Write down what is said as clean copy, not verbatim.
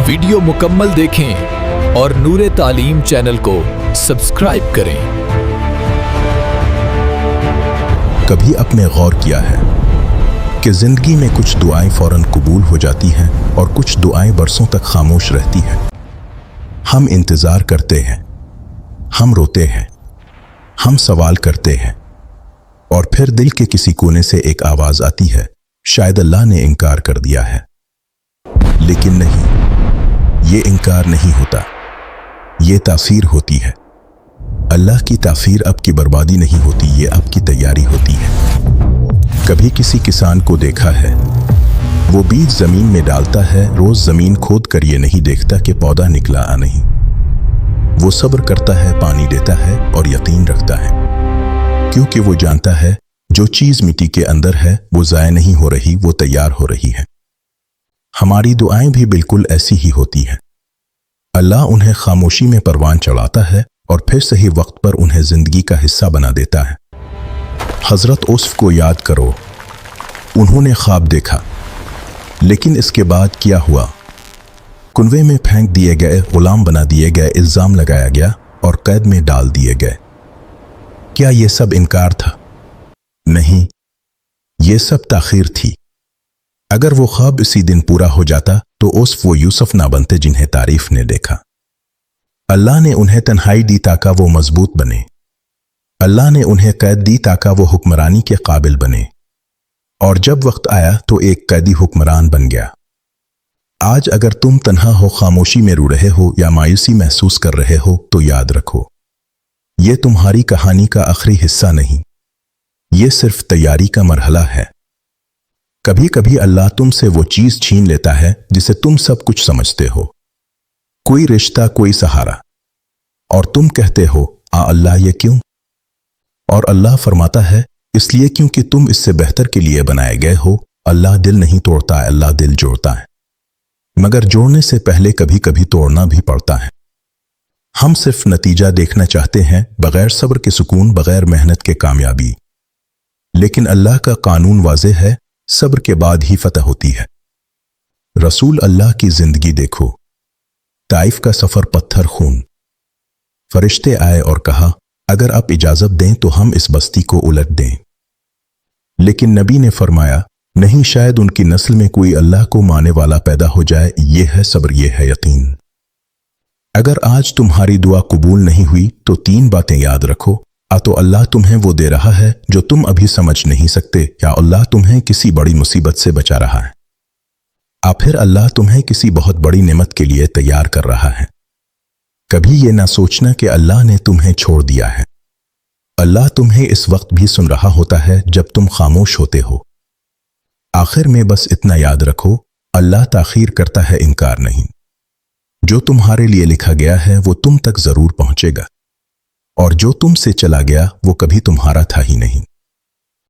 Video मुकम्मल देखें और नूरे तालीम चैनल को सब्सक्राइब करें। कभी आपने गौर किया है कि ज़िंदगी में कुछ दुआएं फ़ौरन कबूल हो जाती हैं और कुछ दुआएं बरसों तक खामोश रहती हैं। हम इंतज़ार करते हैं, हम रोते हैं, हम सवाल करते हैं और फिर दिल के किसी कोने से एक आवाज़ आती है, शायद अल्लाह ने इनकार कर दिया है। लेकिन नहीं, ये इनकार नहीं होता, ये तासीर होती है। अल्लाह की तासीर आपकी बर्बादी नहीं होती, ये आपकी तैयारी होती है। कभी किसी किसान को देखा है, वो बीज ज़मीन में डालता है, रोज़ ज़मीन खोद कर ये नहीं देखता कि पौधा निकला या नहीं। वो सब्र करता है, पानी देता है और यकीन रखता है, क्योंकि वो जानता है जो चीज़ मिट्टी के अंदर है वो ज़ाया नहीं हो रही, वो तैयार हो रही है। हमारी दुआएं भी बिल्कुल ऐसी ही होती हैं। अल्लाह उन्हें खामोशी में परवान चढ़ाता है और फिर सही वक्त पर उन्हें ज़िंदगी का हिस्सा बना देता है। हज़रत यूसुफ को याद करो, उन्होंने ख्वाब देखा, लेकिन इसके बाद क्या हुआ? कुनवे में फेंक दिए गए, गुलाम बना दिए गए, इल्ज़ाम लगाया गया और कैद में डाल दिए गए। क्या ये सब इनकार था? नहीं, ये सब ताख़ीर थी। अगर वो ख्वाब इसी दिन पूरा हो जाता तो यूसुफ वो यूसुफ ना बनते जिन्हें तारीफ ने देखा। अल्लाह ने उन्हें तन्हाई दी ताकि वो मजबूत बने। अल्लाह ने उन्हें कैद दी ताकि वो हुक्मरानी के काबिल बने, और जब वक्त आया तो एक कैदी हुक्मरान बन गया। आज अगर तुम तन्हा हो, खामोशी में रो रहे हो या मायूसी महसूस कर रहे हो, तो याद रखो, ये तुम्हारी कहानी का आखिरी हिस्सा नहीं, ये सिर्फ तैयारी का मरहला है। कभी कभी अल्लाह तुमसे वो चीज छीन लेता है जिसे तुम सब कुछ समझते हो, कोई रिश्ता, कोई सहारा, और तुम कहते हो, अल्लाह ये क्यों? और अल्लाह फरमाता है, इसलिए क्योंकि तुम इससे बेहतर के लिए बनाए गए हो। अल्लाह दिल नहीं तोड़ता, अल्लाह दिल जोड़ता है, मगर जोड़ने से पहले कभी कभी तोड़ना भी पड़ता है। हम सिर्फ नतीजा देखना चाहते हैं, बगैर सब्र के सुकून, बगैर मेहनत के कामयाबी। लेकिन अल्लाह का कानून वाज़ेह है, सब्र के बाद ही फतह होती है। रसूल अल्लाह की जिंदगी देखो, ताइफ का सफर, पत्थर, खून। फरिश्ते आए और कहा, अगर आप इजाजत दें तो हम इस बस्ती को उलट दें। लेकिन नबी ने फरमाया, नहीं, शायद उनकी नस्ल में कोई अल्लाह को मानने वाला पैदा हो जाए। ये है सब्र, ये है यकीन। अगर आज तुम्हारी दुआ कबूल नहीं हुई तो 3 बातें याद रखो। तो अल्लाह तुम्हें वो दे रहा है जो तुम अभी समझ नहीं सकते, या अल्लाह तुम्हें किसी बड़ी मुसीबत से बचा रहा है, फिर अल्लाह तुम्हें किसी बहुत बड़ी नेमत के लिए तैयार कर रहा है। कभी ये ना सोचना कि अल्लाह ने तुम्हें छोड़ दिया है। अल्लाह तुम्हें इस वक्त भी सुन रहा होता है जब तुम खामोश होते हो। आखिर में बस इतना याद रखो, अल्लाह ताख़ीर करता है, इनकार नहीं। जो तुम्हारे लिए लिखा गया है वो तुम तक जरूर पहुंचेगा, और जो तुमसे चला गया वो कभी तुम्हारा था ही नहीं।